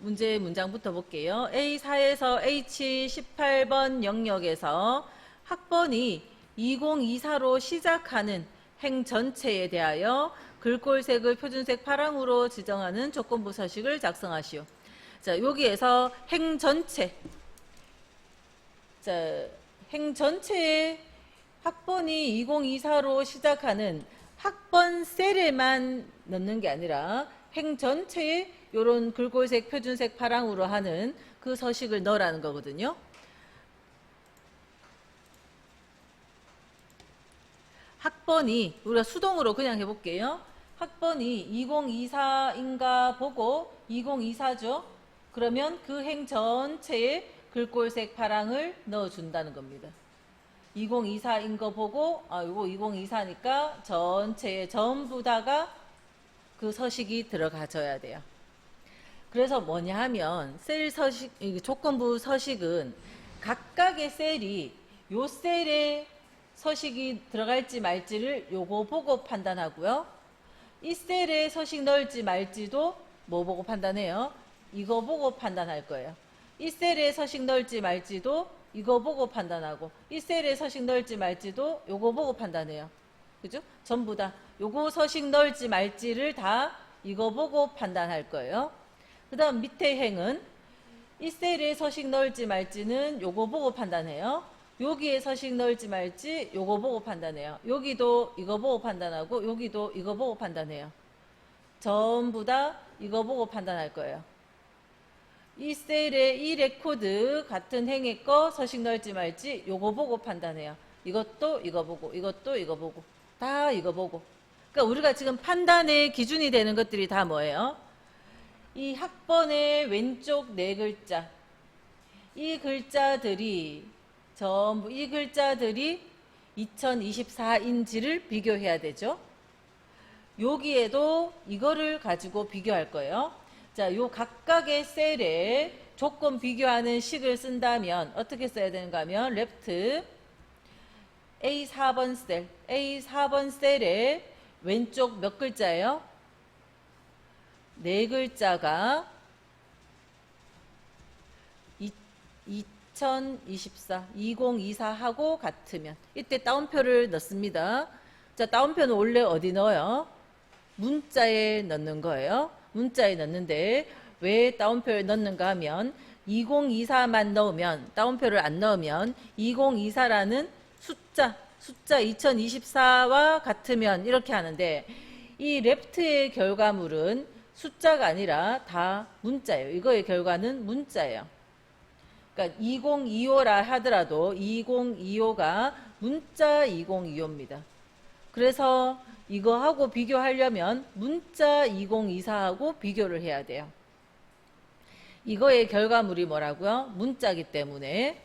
문제 문장부터 볼게요. A4에서 H18번 영역에서 학번이 2024로 시작하는 행 전체에 대하여 글꼴색을 표준색 파랑으로 지정하는 조건부 서식을 작성하시오. 자, 여기에서 행 전체. 자, 행 전체에 학번이 2024로 시작하는 학번 셀에만 넣는 게 아니라 행 전체에 이런 글꼴색, 표준색, 파랑으로 하는 그 서식을 넣으라는 거거든요. 학번이 우리가 수동으로 그냥 해볼게요. 학번이 2024인가 보고 2024죠. 그러면 그 행 전체에 글꼴색, 파랑을 넣어준다는 겁니다. 2024인 거 보고 이거 2024니까 전체에 전부 다가 그 서식이 들어가져야 돼요. 그래서 뭐냐 하면 셀 서식, 조건부 서식은 각각의 셀이 요 셀에 서식이 들어갈지 말지를 요거 보고 판단하고요. 이 셀에 서식 넣을지 말지도 뭐 보고 판단해요? 이거 보고 판단할 거예요. 이 셀에 서식 넣을지 말지도 이거 보고 판단하고, 이 셀에 서식 넣을지 말지도 요거 보고 판단해요. 그죠? 전부 다 요거 서식 넣을지 말지를 다 이거 보고 판단할 거예요. 그 다음 밑에 행은 이 셀에 서식 넣을지 말지는 요거 보고 판단해요. 여기에 서식 넣을지 말지 요거 보고 판단해요. 여기도 이거 보고 판단하고 여기도 이거 보고 판단해요. 전부 다 이거 보고 판단할 거예요. 이 셀에 이 레코드 같은 행의 거 서식 넣을지 말지 요거 보고 판단해요. 이것도 이거 보고 이것도 이거 보고 다 이거 보고. 그러니까 우리가 지금 판단의 기준이 되는 것들이 다 뭐예요? 이 학번의 왼쪽 네 글자, 이 글자들이 전부 이 글자들이 2024인지를 비교해야 되죠. 여기에도 이거를 가지고 비교할 거예요. 자, 요 각각의 셀에 조건 비교하는 식을 쓴다면 어떻게 써야 되는가 하면 left A4번 셀, A4번 셀에 왼쪽 몇 글자예요? 네 글자가 2024하고 같으면 이때 따옴표를 넣습니다. 자, 따옴표는 원래 어디 넣어요? 문자에 넣는 거예요. 문자에 넣는데 왜 따옴표를 넣는가 하면 2024만 넣으면, 따옴표를 안 넣으면 2024라는 숫자 2024와 같으면 이렇게 하는데, 이 레프트의 결과물은 숫자가 아니라 다 문자예요. 이거의 결과는 문자예요. 그러니까 2025라 하더라도 2025가 문자 2025입니다. 그래서 이거하고 비교하려면 문자 2024하고 비교를 해야 돼요. 이거의 결과물이 뭐라고요? 문자이기 때문에.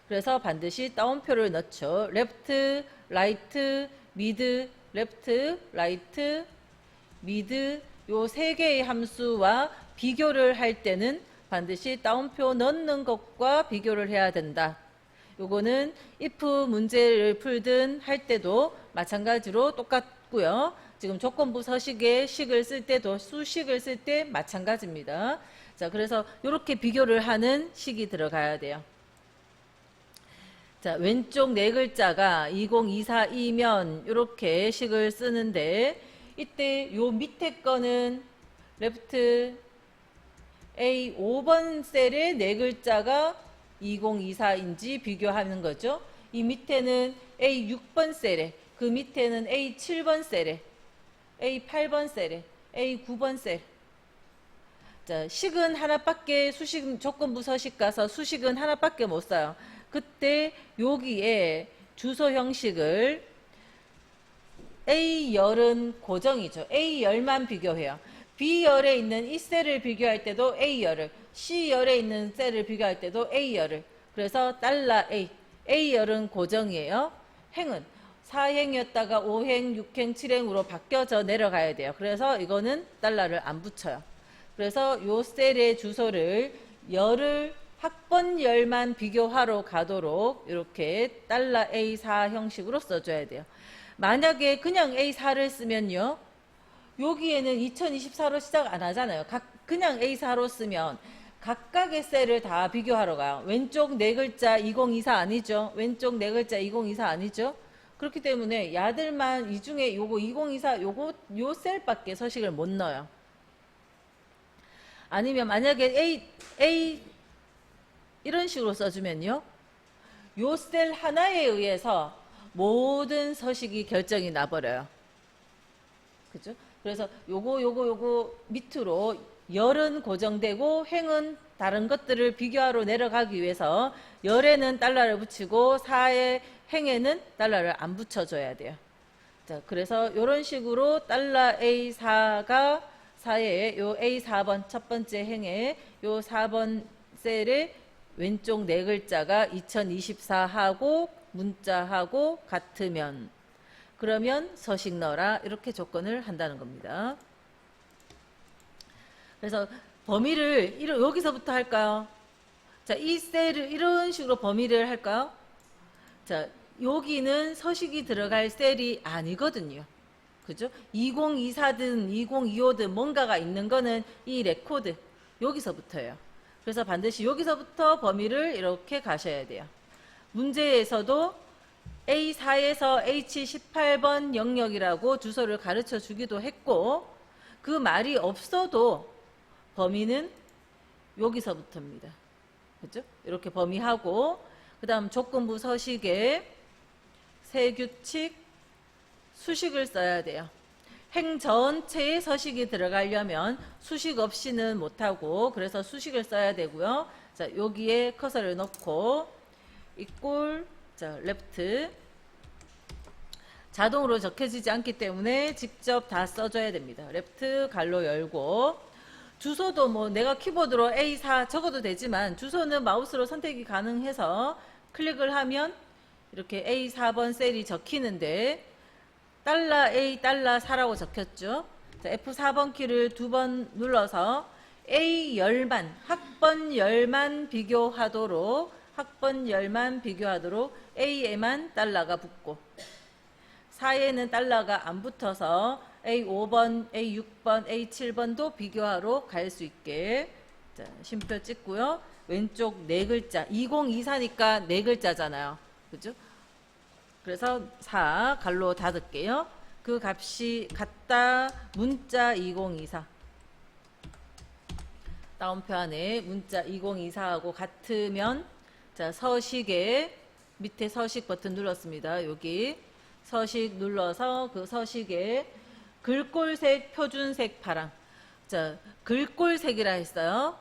그래서 반드시 따옴표를 넣죠. left, right, mid, left, right, mid 요 세 개의 함수와 비교를 할 때는 반드시 따옴표 넣는 것과 비교를 해야 된다. 요거는 if 문제를 풀든 할 때도 마찬가지로 똑같고요. 지금 조건부 서식의 식을 쓸 때도 수식을 쓸 때 마찬가지입니다. 자, 그래서 이렇게 비교를 하는 식이 들어가야 돼요. 자, 왼쪽 네 글자가 2024이면 이렇게 식을 쓰는데, 이때 요 밑에 거는 left A5번 셀의 네 글자가 2024인지 비교하는 거죠. 이 밑에는 A6번 셀에, 그 밑에는 A7번 셀에, A8번 셀에, A9번 셀. 자, 식은 하나밖에, 수식 조건부 서식 가서 수식은 하나밖에 못 써요. 그때 여기에 주소 형식을 A열은 고정이죠. A열만 비교해요. B열에 있는 이 셀을 비교할 때도 A열을, C열에 있는 셀을 비교할 때도 A열을. 그래서 $A, A열은 고정이에요. 행은 4행이었다가 5행, 6행, 7행으로 바뀌어져 내려가야 돼요. 그래서 이거는 $를 안 붙여요. 그래서 요 셀의 주소를 열을 학번열만 비교하러 가도록 이렇게 $A4 형식으로 써줘야 돼요. 만약에 그냥 A4를 쓰면요, 여기에는 2024로 시작 안 하잖아요. 그냥 A4로 쓰면 각각의 셀을 다 비교하러 가요. 왼쪽 네 글자 2024 아니죠? 왼쪽 네 글자 2024 아니죠? 그렇기 때문에 야들만 이 중에 요거 2024 요거 요 셀밖에 서식을 못 넣어요. 아니면 만약에 A 이런 식으로 써주면요. 요 셀 하나에 의해서 모든 서식이 결정이 나버려요. 그죠? 그래서 요거 밑으로 열은 고정되고 횡은 다른 것들을 비교하러 내려가기 위해서 열에는 달러를 붙이고 사의 행에는 달러를 안 붙여줘야 돼요. 자, 그래서 이런 식으로 달러 A4가 사의 요 A4번 첫 번째 행에 요 4번 셀의 왼쪽 네 글자가 2024하고 문자하고 같으면 그러면 서식 넣어라 이렇게 조건을 한다는 겁니다. 그래서 범위를 여기서부터 할까요? 자, 이 셀을 이런 식으로 범위를 할까요? 자, 여기는 서식이 들어갈 셀이 아니거든요. 그죠? 2024든 2025든 뭔가가 있는 거는 이 레코드 여기서부터예요. 그래서 반드시 여기서부터 범위를 이렇게 가셔야 돼요. 문제에서도 A4에서 H18번 영역이라고 주소를 가르쳐 주기도 했고 그 말이 없어도 범위는 여기서부터입니다. 그죠? 이렇게 범위하고 그 다음 조건부 서식에 세규칙 수식을 써야 돼요. 행 전체에 서식이 들어가려면 수식 없이는 못하고 그래서 수식을 써야 되고요. 자, 여기에 커서를 넣고 이꼴 자, 레프트 자동으로 적혀지지 않기 때문에 직접 다 써줘야 됩니다. 레프트 갈로 열고 주소도 뭐 내가 키보드로 A4 적어도 되지만 주소는 마우스로 선택이 가능해서 클릭을 하면 이렇게 A4번 셀이 적히는데 달러 A 달러 4라고 적혔죠. 자, F4번 키를 두 번 눌러서 A 열만 학번 열만 비교하도록 A에만 달러가 붙고 4에는 달러가 안 붙어서 A5번, A6번, A7번도 비교하러 갈 수 있게 자, 쉼표 찍고요. 왼쪽 네 글자 2024니까 네 글자잖아요. 그죠? 그래서 4 갈로 닫을게요. 그 값이 같다 문자 2024 다운표 안에 문자 2024하고 같으면 자, 서식에 밑에 서식 버튼 눌렀습니다. 여기 서식 눌러서 그 서식에 글꼴색, 표준색, 파랑. 자, 글꼴색이라 했어요.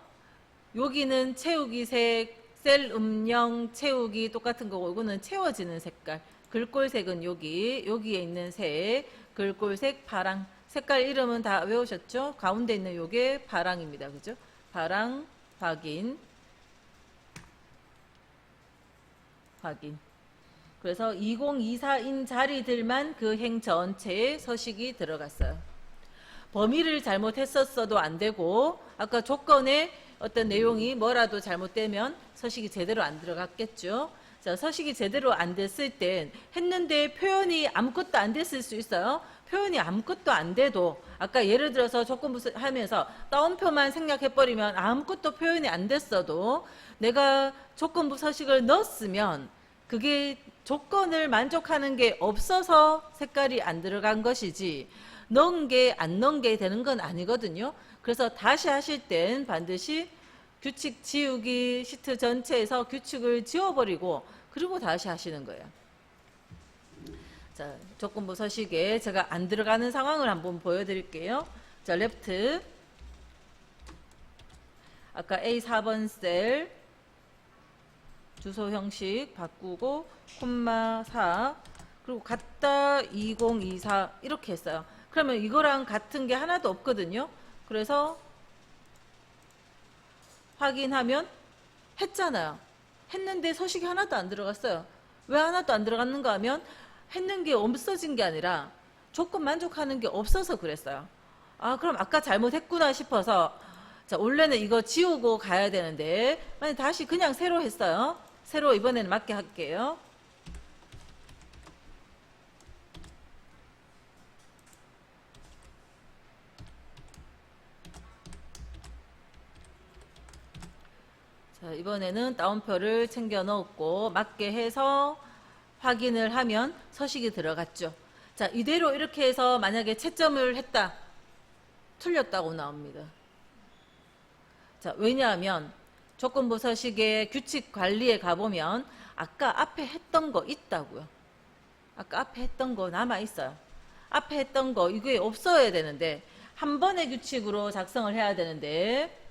여기는 채우기 색, 셀 음영, 채우기 똑같은 거고 이거는 채워지는 색깔. 글꼴색은 여기에 있는 색, 글꼴색, 파랑. 색깔 이름은 다 외우셨죠? 가운데 있는 요게 파랑입니다. 그죠? 파랑, 확인. 그래서 2024인 자리들만 그 행 전체에 서식이 들어갔어요. 범위를 잘못했었어도 안 되고 아까 조건에 어떤 내용이 뭐라도 잘못되면 서식이 제대로 안 들어갔겠죠. 자, 서식이 제대로 안 됐을 땐 했는데 표현이 아무것도 안 됐을 수 있어요. 표현이 아무것도 안 돼도 아까 예를 들어서 조건부 하면서 따옴표만 생략해버리면 아무것도 표현이 안 됐어도 내가 조건부 서식을 넣었으면 그게 조건을 만족하는 게 없어서 색깔이 안 들어간 것이지 넣은 게 안 넣은 게 되는 건 아니거든요. 그래서 다시 하실 땐 반드시 규칙 지우기 시트 전체에서 규칙을 지워버리고 그리고 다시 하시는 거예요. 자, 조건부 서식에 제가 안 들어가는 상황을 한번 보여드릴게요. 자, 레프트 아까 A4번 셀 주소 형식 바꾸고 콤마 4 그리고 같다 2024 이렇게 했어요. 그러면 이거랑 같은 게 하나도 없거든요. 그래서 확인하면 했잖아요. 했는데 서식이 하나도 안 들어갔어요. 왜 하나도 안 들어갔는가 하면 했는 게 없어진 게 아니라 조건 만족하는 게 없어서 그랬어요. 아, 그럼 아까 잘못했구나 싶어서 자, 원래는 이거 지우고 가야 되는데 만약 다시 그냥 새로 했어요. 새로 이번에는 맞게 할게요. 자, 이번에는 따옴표를 챙겨 넣었고 맞게 해서 확인을 하면 서식이 들어갔죠. 자, 이대로 이렇게 해서 만약에 채점을 했다. 틀렸다고 나옵니다. 자, 왜냐하면 조건부 서식의 규칙 관리에 가보면 아까 앞에 했던 거 있다고요. 아까 앞에 했던 거 남아 있어요. 앞에 했던 거 이게 없어야 되는데 한 번의 규칙으로 작성을 해야 되는데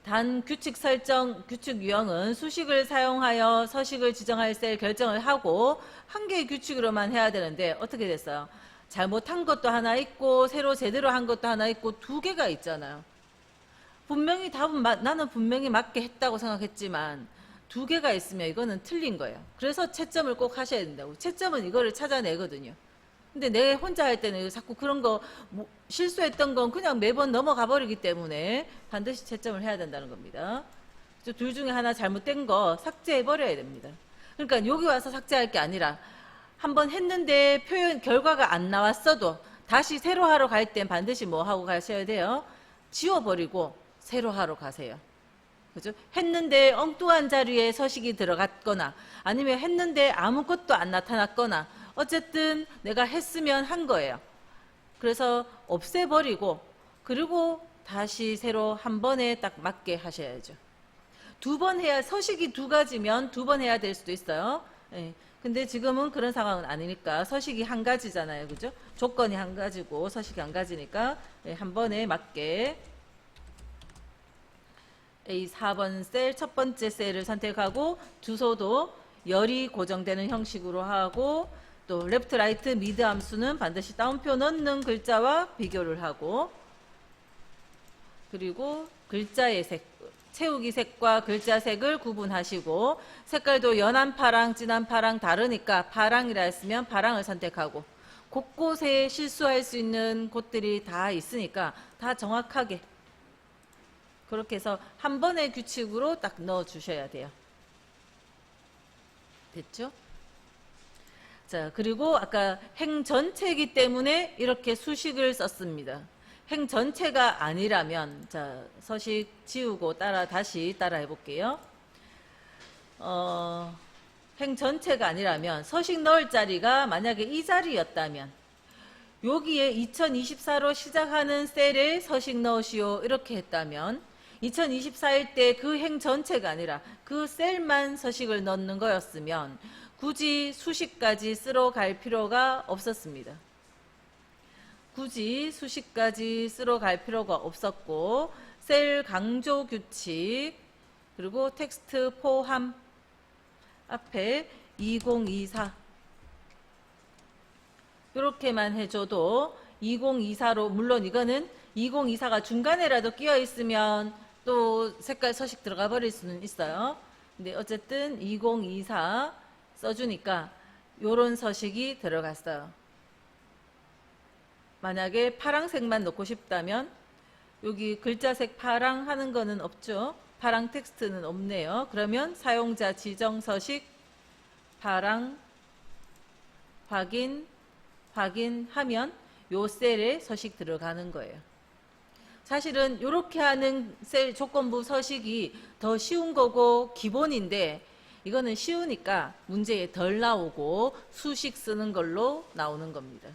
단 규칙 설정, 규칙 유형은 수식을 사용하여 서식을 지정할 셀 결정을 하고 한 개의 규칙으로만 해야 되는데 어떻게 됐어요? 잘못한 것도 하나 있고 새로 제대로 한 것도 하나 있고 두 개가 있잖아요. 분명히 답은 나는 분명히 맞게 했다고 생각했지만 두 개가 있으면 이거는 틀린 거예요. 그래서 채점을 꼭 하셔야 된다고. 채점은 이거를 찾아내거든요. 근데 내 혼자 할 때는 자꾸 그런 거 실수했던 건 그냥 매번 넘어가 버리기 때문에 반드시 채점을 해야 된다는 겁니다. 둘 중에 하나 잘못된 거 삭제해 버려야 됩니다. 그러니까 여기 와서 삭제할 게 아니라 한번 했는데 표현 결과가 안 나왔어도 다시 새로 하러 갈 땐 반드시 뭐 하고 가셔야 돼요? 지워버리고 새로 하러 가세요. 그죠? 했는데 엉뚱한 자리에 서식이 들어갔거나 아니면 했는데 아무것도 안 나타났거나 어쨌든 내가 했으면 한 거예요. 그래서 없애버리고 그리고 다시 새로 한 번에 딱 맞게 하셔야죠. 두 번 해야 서식이 두 가지면 두 번 해야 될 수도 있어요. 예. 근데 지금은 그런 상황은 아니니까 서식이 한 가지잖아요. 그죠? 조건이 한 가지고 서식이 한 가지니까 예, 한 번에 맞게 A4번 셀 첫 번째 셀을 선택하고 주소도 열이 고정되는 형식으로 하고 또 레프트 라이트 미드 함수는 반드시 따옴표 넣는 글자와 비교를 하고 그리고 글자의 색 채우기 색과 글자 색을 구분하시고 색깔도 연한 파랑 진한 파랑 다르니까 파랑이라 했으면 파랑을 선택하고 곳곳에 실수할 수 있는 곳들이 다 있으니까 다 정확하게 그렇게 해서 한 번의 규칙으로 딱 넣어 주셔야 돼요. 됐죠? 자, 그리고 아까 행 전체이기 때문에 이렇게 수식을 썼습니다. 행 전체가 아니라면 자, 서식 지우고 다시 따라 해볼게요. 행 전체가 아니라면 서식 넣을 자리가 만약에 이 자리였다면 여기에 2024로 시작하는 셀에 서식 넣으시오 이렇게 했다면 2024일 때 그 행 전체가 아니라 그 셀만 서식을 넣는 거였으면 굳이 수식까지 쓰러 갈 필요가 없었습니다. 굳이 수식까지 쓰러 갈 필요가 없었고 셀 강조 규칙 그리고 텍스트 포함 앞에 2024 이렇게만 해줘도 2024로 물론 이거는 2024가 중간에라도 끼어 있으면 또 색깔 서식 들어가 버릴 수는 있어요. 근데 어쨌든 2024 써주니까 요런 서식이 들어갔어요. 만약에 파랑색만 넣고 싶다면 여기 글자색 파랑 하는 거는 없죠. 파랑 텍스트는 없네요. 그러면 사용자 지정 서식 파랑 확인하면 요 셀에 서식 들어가는 거예요. 사실은 이렇게 하는 셀 조건부 서식이 더 쉬운 거고 기본인데 이거는 쉬우니까 문제에 덜 나오고 수식 쓰는 걸로 나오는 겁니다.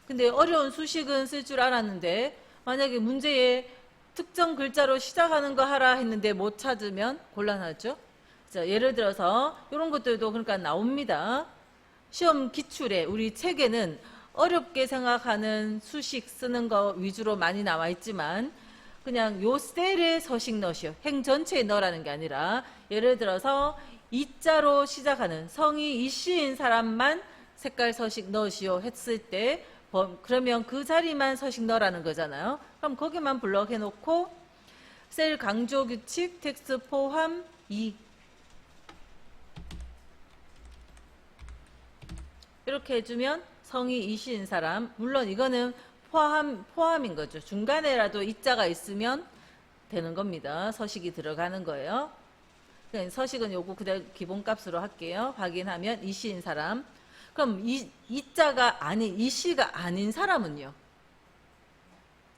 근데 어려운 수식은 쓸 줄 알았는데 만약에 문제에 특정 글자로 시작하는 거 하라 했는데 못 찾으면 곤란하죠. 자, 예를 들어서 이런 것들도 그러니까 나옵니다. 시험 기출에 우리 책에는 어렵게 생각하는 수식 쓰는 거 위주로 많이 나와 있지만 그냥 요 셀에 서식 넣으시오. 행 전체에 넣으라는 게 아니라 예를 들어서 이자로 시작하는 성이 이씨인 사람만 색깔 서식 넣으시오 했을 때 그러면 그 자리만 서식 넣으라는 거잖아요. 그럼 거기만 블럭해 놓고 셀 강조 규칙 텍스트 포함 2 이렇게 해주면 성이 이씨인 사람 물론 이거는 포함인 거죠. 중간에라도 이자가 있으면 되는 겁니다. 서식이 들어가는 거예요. 서식은 요거 그대로 기본값으로 할게요. 확인하면 이씨인 사람. 그럼 이자가 아닌 이씨가 아닌 사람은요.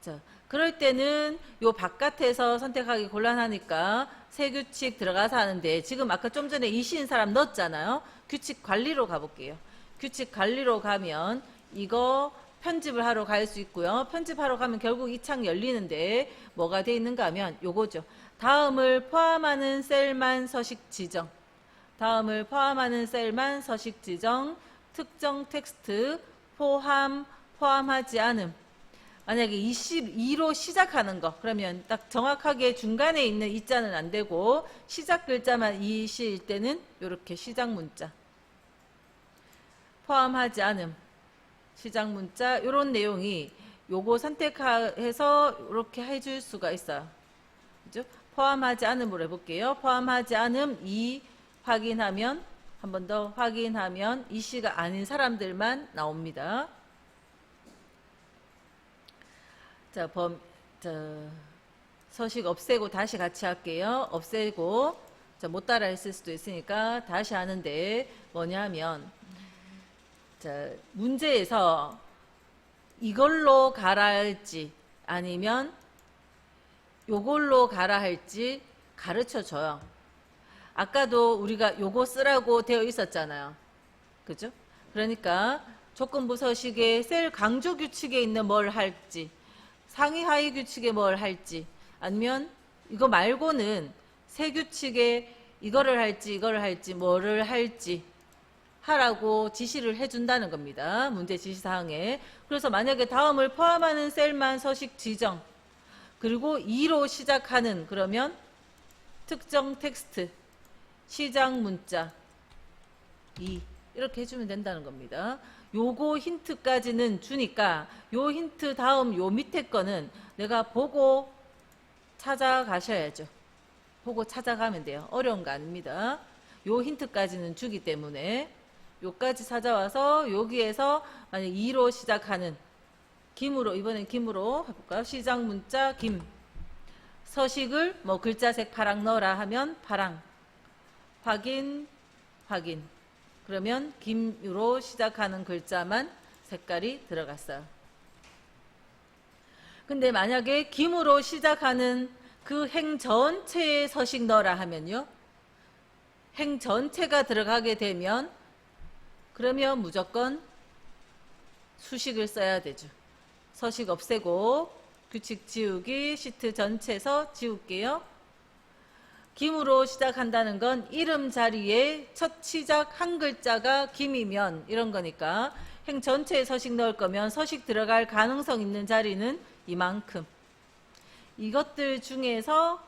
자, 그럴 때는 요 바깥에서 선택하기 곤란하니까 새 규칙 들어가서 하는데, 지금 아까 좀 전에 이시인 사람 넣었잖아요. 규칙 관리로 가볼게요. 규칙 관리로 가면 이거 편집을 하러 갈 수 있고요. 편집하러 가면 결국 이 창 열리는데 뭐가 돼 있는가 하면 요거죠. 다음을 포함하는 셀만 서식 지정. 다음을 포함하는 셀만 서식 지정. 특정 텍스트 포함하지 않음. 만약에 22로 시작하는 거, 그러면 딱 정확하게 중간에 있는 이자는 안 되고 시작 글자만 이시일 때는 이렇게 시작 문자. 포함하지 않음. 시작 문자, 이런 내용이 요거 선택해서 이렇게 해줄 수가 있어요. 그죠? 포함하지 않음으로 해볼게요. 포함하지 않음 2 확인하면, 한 번 더 확인하면 이시가 아닌 사람들만 나옵니다. 자, 서식 없애고 다시 같이 할게요. 없애고, 자, 못 따라 했을 수도 있으니까 다시 하는데 뭐냐면, 자, 문제에서 이걸로 가라 할지 아니면 요걸로 가라 할지 가르쳐 줘요. 아까도 우리가 요거 쓰라고 되어 있었잖아요. 그죠? 그러니까 조건부 서식에 셀 강조 규칙에 있는 뭘 할지, 상위 하위 규칙에 뭘 할지, 아니면 이거 말고는 세 규칙에 이거를 할지 뭐를 할지 하라고 지시를 해준다는 겁니다. 문제 지시사항에. 그래서 만약에 다음을 포함하는 셀만 서식 지정, 그리고 2로 시작하는, 그러면 특정 텍스트 시작 문자 2 이렇게 해주면 된다는 겁니다. 요거 힌트까지는 주니까 요 힌트 다음 요 밑에 거는 내가 보고 찾아가셔야죠. 보고 찾아가면 돼요. 어려운 거 아닙니다. 요 힌트까지는 주기 때문에 요까지 찾아와서 여기에서 만약 2로 시작하는 김으로, 이번엔 김으로 해볼까요? 시작 문자 김, 서식을 뭐 글자색 파랑 넣어라 하면 파랑, 확인 그러면 김으로 시작하는 글자만 색깔이 들어갔어요. 근데 만약에 김으로 시작하는 그 행 전체에 서식 넣어라 하면요, 행 전체가 들어가게 되면 그러면 무조건 수식을 써야 되죠. 서식 없애고 규칙 지우기, 시트 전체에서 지울게요. 김으로 시작한다는 건 이름 자리에 첫 시작 한 글자가 김이면 이런 거니까, 행 전체에 서식 넣을 거면 서식 들어갈 가능성 있는 자리는 이만큼. 이것들 중에서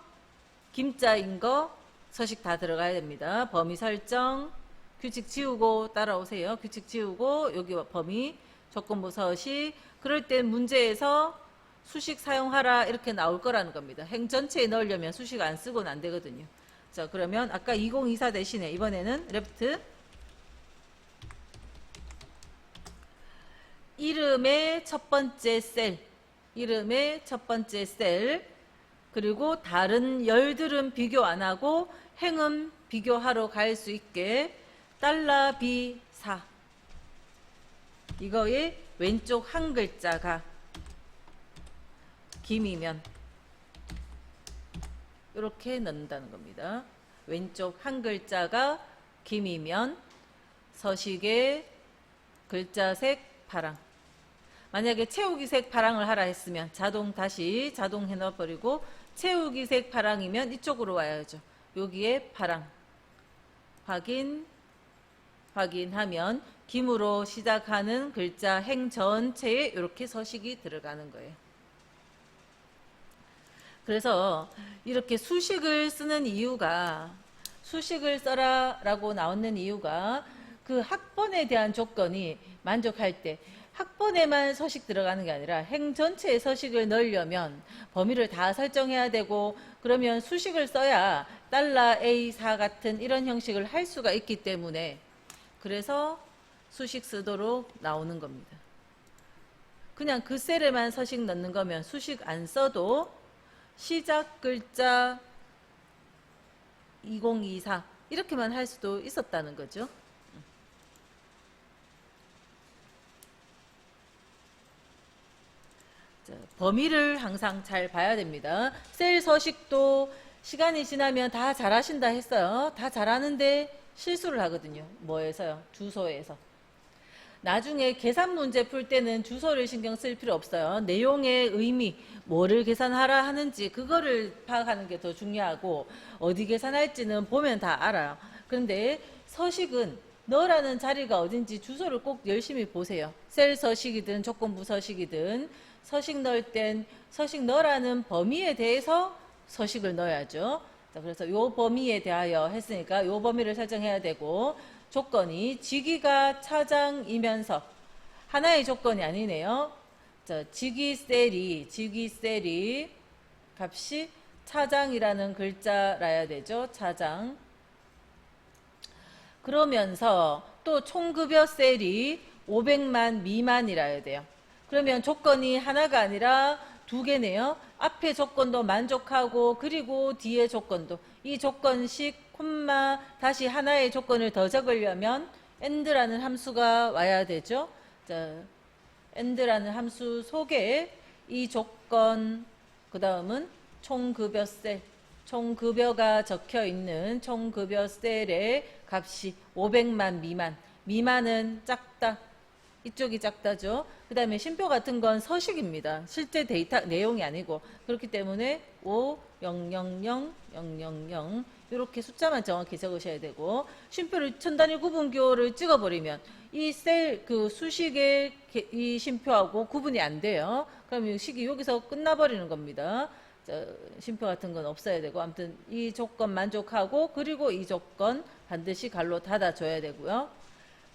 김자인 거 서식 다 들어가야 됩니다. 범위 설정, 규칙 지우고 따라오세요. 규칙 지우고 여기 범위, 조건부 서식. 그럴 땐 문제에서 수식 사용하라 이렇게 나올 거라는 겁니다. 행 전체에 넣으려면 수식 안 쓰고는 안 되거든요. 자, 그러면 아까 2024 대신에 이번에는 레프트 이름의 첫 번째 셀, 이름의 첫 번째 셀, 그리고 다른 열들은 비교 안 하고 행은 비교하러 갈 수 있게 $B4 이거의 왼쪽 한 글자가 김이면 이렇게 넣는다는 겁니다. 왼쪽 한 글자가 김이면 서식의 글자색 파랑. 만약에 채우기색 파랑을 하라 했으면 다시 자동 해넣어버리고, 채우기색 파랑이면 이쪽으로 와야죠. 여기에 파랑. 확인하면 김으로 시작하는 글자 행 전체에 이렇게 서식이 들어가는 거예요. 그래서 이렇게 수식을 쓰는 이유가, 수식을 써라 라고 나오는 이유가 그 학번에 대한 조건이 만족할 때 학번에만 서식 들어가는 게 아니라 행 전체에 서식을 넣으려면 범위를 다 설정해야 되고, 그러면 수식을 써야 $A4 같은 이런 형식을 할 수가 있기 때문에, 그래서 수식 쓰도록 나오는 겁니다. 그냥 그 셀에만 서식 넣는 거면 수식 안 써도 시작 글자 2024 이렇게만 할 수도 있었다는 거죠. 자, 범위를 항상 잘 봐야 됩니다. 셀 서식도 시간이 지나면 다 잘하신다 했어요. 다 잘하는데 실수를 하거든요. 뭐에서요? 주소에서. 나중에 계산 문제 풀 때는 주소를 신경 쓸 필요 없어요. 내용의 의미, 뭐를 계산하라 하는지 그거를 파악하는 게 더 중요하고 어디 계산할지는 보면 다 알아요. 그런데 서식은 너라는 자리가 어딘지 주소를 꼭 열심히 보세요. 셀 서식이든 조건부 서식이든 서식 넣을 땐 서식 너라는 범위에 대해서 서식을 넣어야죠. 자, 그래서 요 범위에 대하여 했으니까 요 범위를 설정해야 되고 조건이 직위가 차장이면서 하나의 조건이 아니네요. 자, 직위 셀이 값이 차장이라는 글자라야 되죠. 차장. 그러면서 또 총급여 셀이 500만 미만이라야 돼요. 그러면 조건이 하나가 아니라 두 개네요. 앞에 조건도 만족하고 그리고 뒤에 조건도 이 조건식 콤마 다시 하나의 조건을 더 적으려면 and라는 함수가 와야 되죠. 자, and라는 함수 속에 이 조건 그 다음은 총급여 셀 총급여가 적혀 있는 총급여 셀의 값이 500만 미만 미만은 작다 이쪽이 작다죠. 그 다음에 쉼표 같은 건 서식입니다. 실제 데이터 내용이 아니고 그렇기 때문에 5, 0, 0, 0, 0, 0, 0 이렇게 숫자만 정확히 적으셔야 되고 쉼표를 천단위 구분교를 찍어버리면 이 셀 그 수식의 이 쉼표하고 구분이 안 돼요. 그럼 이 식이 여기서 끝나버리는 겁니다. 자, 쉼표 같은 건 없어야 되고 아무튼 이 조건 만족하고 그리고 이 조건 반드시 갈로 닫아줘야 되고요.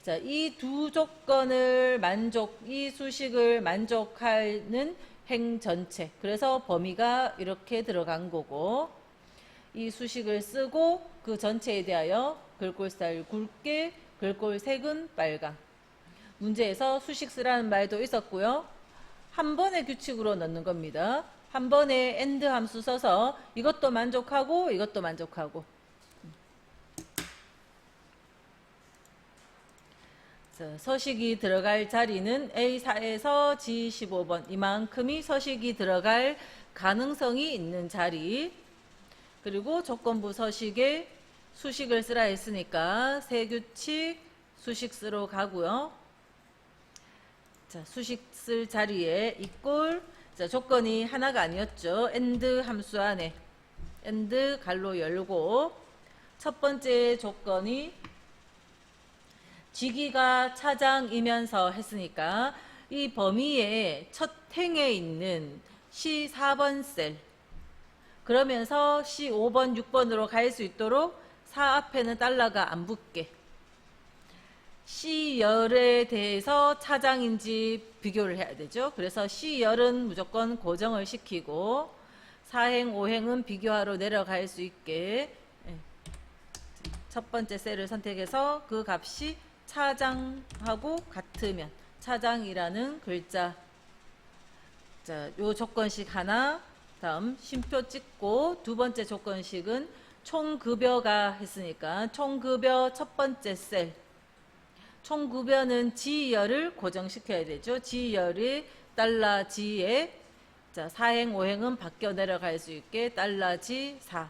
자, 이 두 조건을 이 수식을 만족하는 행 전체. 그래서 범위가 이렇게 들어간 거고, 이 수식을 쓰고 그 전체에 대하여 글꼴 스타일 굵게, 글꼴 색은 빨강. 문제에서 수식 쓰라는 말도 있었고요. 한 번의 규칙으로 넣는 겁니다. 한 번에 AND 함수 써서 이것도 만족하고 이것도 만족하고. 자, 서식이 들어갈 자리는 A4에서 G15번 이만큼이 서식이 들어갈 가능성이 있는 자리. 그리고 조건부 서식에 수식을 쓰라 했으니까 세규칙 수식 쓰러 가고요. 자, 수식 쓸 자리에 이꼴 자, 조건이 하나가 아니었죠. AND 함수 안에 AND 갈로 열고 첫 번째 조건이 직위가 차장이면서 했으니까 이 범위의 첫 행에 있는 C4번 셀 그러면서 C5번, 6번으로 갈 수 있도록 4 앞에는 달러가 안 붙게 C열에 대해서 차장인지 비교를 해야 되죠. 그래서 C열은 무조건 고정을 시키고 4행, 5행은 비교하러 내려갈 수 있게 첫 번째 셀을 선택해서 그 값이 차장하고 같으면 차장이라는 글자 자, 요 조건식 하나 다음 쉼표 찍고 두 번째 조건식은 총급여가 했으니까 총급여 첫 번째 셀 총급여는 G열을 고정시켜야 되죠. G열이 달러 G에 자, 4행 5행은 바뀌어 내려갈 수 있게 달러 G4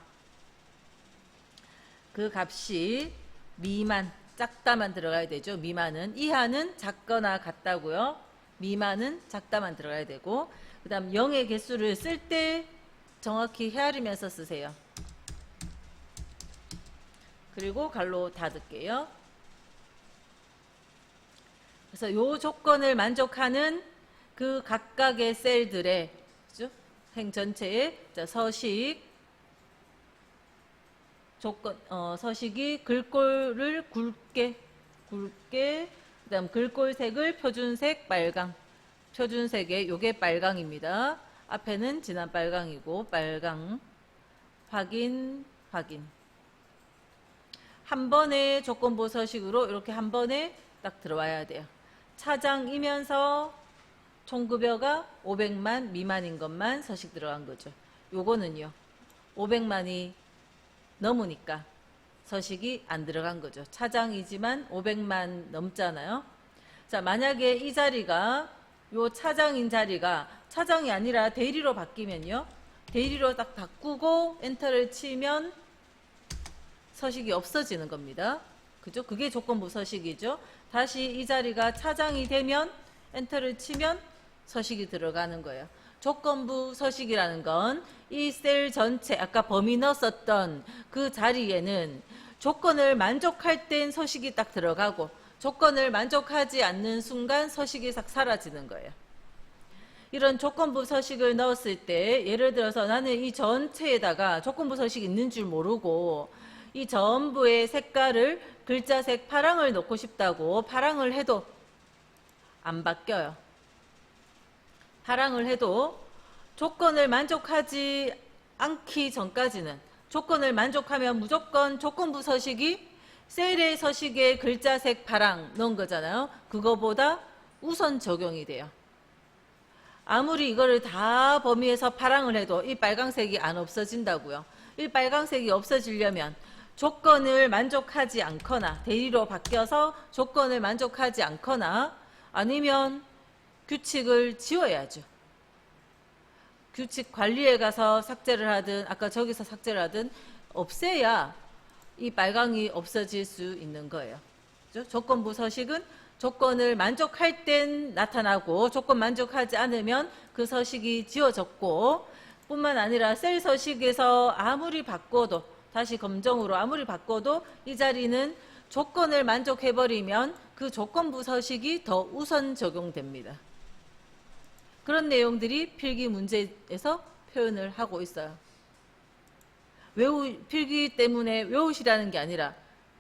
그 값이 미만 작다만 들어가야 되죠. 미만은 이하는 작거나 같다고요. 미만은 작다만 들어가야 되고 그 다음 0의 개수를 쓸 때 정확히 헤아리면서 쓰세요. 그리고 갈로 닫을게요. 그래서 요 조건을 만족하는 그 각각의 셀들의 그죠? 행 전체의 자, 서식 조건 서식이 글꼴을 굵게 그다음 글꼴색을 표준색 빨강 표준색의 요게 빨강입니다. 앞에는 진한 빨강이고 빨강 확인 한 번에 조건부 서식으로 이렇게 한 번에 딱 들어와야 돼요. 차장이면서 총급여가 500만 미만인 것만 서식 들어간 거죠. 요거는요 500만이 넘으니까 서식이 안 들어간 거죠. 차장이지만 500만 넘잖아요. 자, 만약에 이 자리가 요 차장인 자리가 차장이 아니라 대리로 바뀌면요. 대리로 딱 바꾸고 엔터를 치면 서식이 없어지는 겁니다. 그죠? 그게 조건부 서식이죠. 다시 이 자리가 차장이 되면 엔터를 치면 서식이 들어가는 거예요. 조건부 서식이라는 건 이 셀 전체 아까 범위 넣었었던 그 자리에는 조건을 만족할 땐 서식이 딱 들어가고 조건을 만족하지 않는 순간 서식이 싹 사라지는 거예요. 이런 조건부 서식을 넣었을 때 예를 들어서 나는 이 전체에다가 조건부 서식이 있는 줄 모르고 이 전부의 색깔을 글자색 파랑을 넣고 싶다고 파랑을 해도 안 바뀌어요. 파랑을 해도 조건을 만족하지 않기 전까지는 조건을 만족하면 무조건 조건부 서식이 셀의 서식에 글자색 파랑 넣은 거잖아요. 그거보다 우선 적용이 돼요. 아무리 이거를 다 범위에서 파랑을 해도 이 빨강색이 안 없어진다고요. 이 빨강색이 없어지려면 조건을 만족하지 않거나 대리로 바뀌어서 조건을 만족하지 않거나 아니면 규칙을 지워야죠. 규칙 관리에 가서 삭제를 하든 아까 저기서 삭제를 하든 없애야 이 빨강이 없어질 수 있는 거예요. 그렇죠? 조건부 서식은 조건을 만족할 땐 나타나고 조건 만족하지 않으면 그 서식이 지워졌고 뿐만 아니라 셀 서식에서 아무리 바꿔도 다시 검정으로 아무리 바꿔도 이 자리는 조건을 만족해버리면 그 조건부 서식이 더 우선 적용됩니다. 그런 내용들이 필기 문제에서 표현을 하고 있어요. 필기 때문에 외우시라는 게 아니라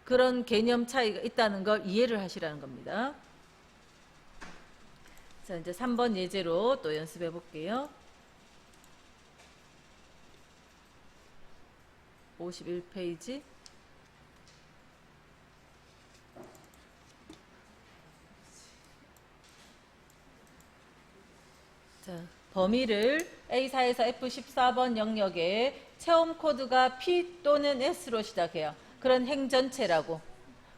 그런 개념 차이가 있다는 걸 이해를 하시라는 겁니다. 자, 이제 3번 예제로 또 연습해 볼게요. 51페이지. 자, 범위를 A4에서 F14번 영역에 체험 코드가 P 또는 S로 시작해요. 그런 행 전체라고.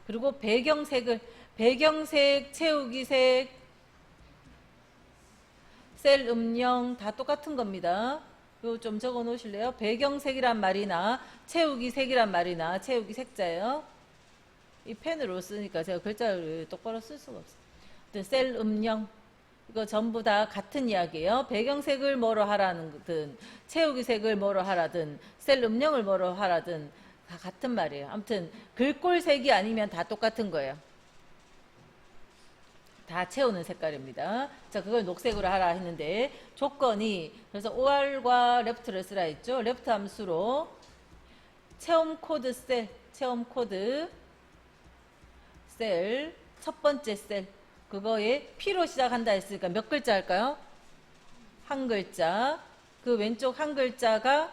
그리고 배경색을 배경색, 채우기색, 셀 음영 다 똑같은 겁니다. 이거 좀 적어 놓으실래요? 배경색이란 말이나 채우기색이란 말이나 채우기 색자예요. 이 펜으로 쓰니까 제가 글자를 똑바로 쓸 수가 없어요. 셀 음영 이거 전부 다 같은 이야기예요. 배경색을 뭐로 하라든 채우기색을 뭐로 하라든 셀 음영을 뭐로 하라든 다 같은 말이에요. 아무튼 글꼴색이 아니면 다 똑같은 거예요. 다 채우는 색깔입니다. 자, 그걸 녹색으로 하라 했는데 조건이 그래서 OR과 레프트를 쓰라 했죠. 레프트 함수로 체험 코드 셀, 체험 코드 셀 첫 번째 셀 그거에 P로 시작한다 했으니까 몇 글자 할까요? 한 글자. 그 왼쪽 한 글자가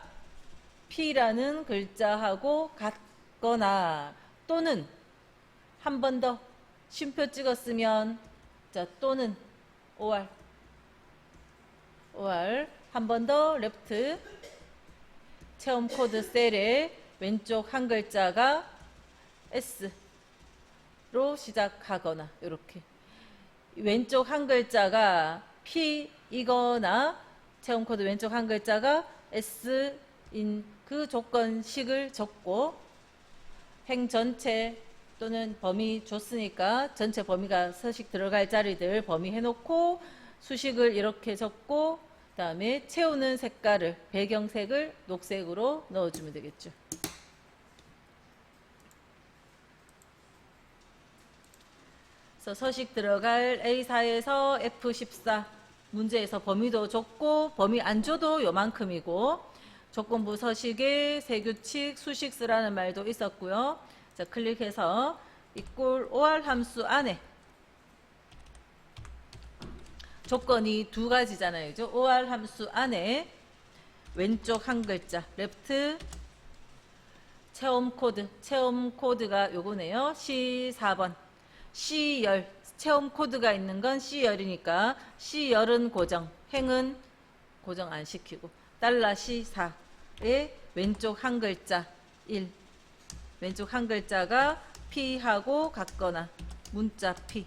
P라는 글자하고 같거나 또는 한 번 더 쉼표 찍었으면 자 또는 OR 한 번 더 레프트 체험 코드 셀의 왼쪽 한 글자가 S로 시작하거나 이렇게 왼쪽 한 글자가 P이거나 체험 코드 왼쪽 한 글자가 S인 그 조건식을 적고 행 전체 또는 범위 줬으니까 전체 범위가 서식 들어갈 자리들 범위 해놓고 수식을 이렇게 적고 그 다음에 채우는 색깔을 배경색을 녹색으로 넣어주면 되겠죠. 그래서 서식 들어갈 A4에서 F14 문제에서 범위도 줬고 범위 안 줘도 요만큼이고 조건부 서식에 세규칙 수식 쓰라는 말도 있었고요. 자, 클릭해서 equal OR 함수 안에 조건이 두 가지잖아요. 그죠? OR 함수 안에 왼쪽 한 글자 left 체험 코드가 요거네요. C4번 C열 체험 코드가 있는 건 C열이니까 C열은 고정, 행은 고정 안 시키고 $C4의 왼쪽 한 글자 1 왼쪽 한 글자가 P하고 같거나 문자 P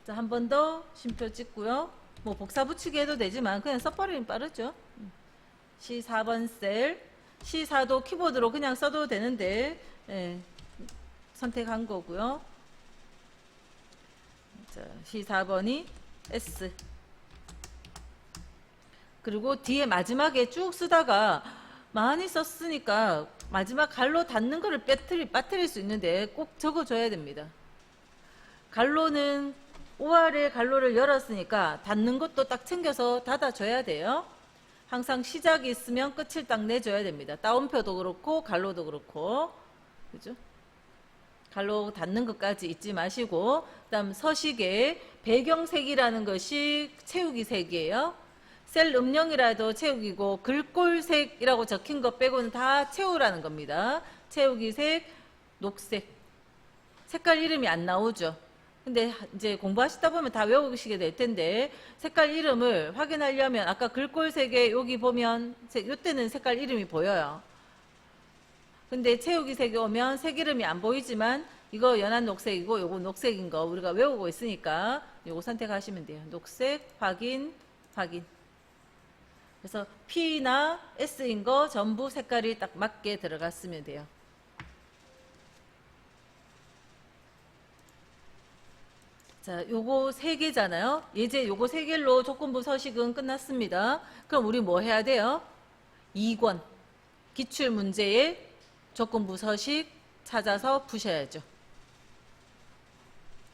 자, 한 번 더 쉼표 찍고요. 뭐 복사 붙이기 해도 되지만 그냥 써버리면 빠르죠. C4번 셀. C4도 키보드로 그냥 써도 되는데 예, 선택한 거고요. 자, C4번이 S. 그리고 뒤에 마지막에 쭉 쓰다가 많이 썼으니까 마지막 갈로 닫는 거를 빠뜨릴 수 있는데 꼭 적어줘야 됩니다. 갈로는 OR의 갈로를 열었으니까 닫는 것도 딱 챙겨서 닫아줘야 돼요. 항상 시작이 있으면 끝을 딱 내줘야 됩니다. 따옴표도 그렇고 갈로도 그렇고, 그죠? 갈로 닫는 것까지 잊지 마시고, 그다음 서식의 배경색이라는 것이 채우기 색이에요. 셀 음영이라도 채우기고 글꼴색이라고 적힌 것 빼고는 다 채우라는 겁니다. 채우기 색, 녹색. 색깔 이름이 안 나오죠. 근데 이제 공부하시다 보면 다 외우시게 될 텐데 색깔 이름을 확인하려면 아까 글꼴색에 여기 보면 이때는 색깔 이름이 보여요. 근데 채우기 색에 오면 색 이름이 안 보이지만 이거 연한 녹색이고 요거 녹색인 거 우리가 외우고 있으니까 요거 선택하시면 돼요. 녹색 확인 확인. 그래서 P나 S인 거 전부 색깔이 딱 맞게 들어갔으면 돼요. 자, 요거 세 개잖아요. 이제 요거 세 개로 조건부 서식은 끝났습니다. 그럼 우리 뭐 해야 돼요? 2권 기출 문제의 조건부 서식 찾아서 푸셔야죠.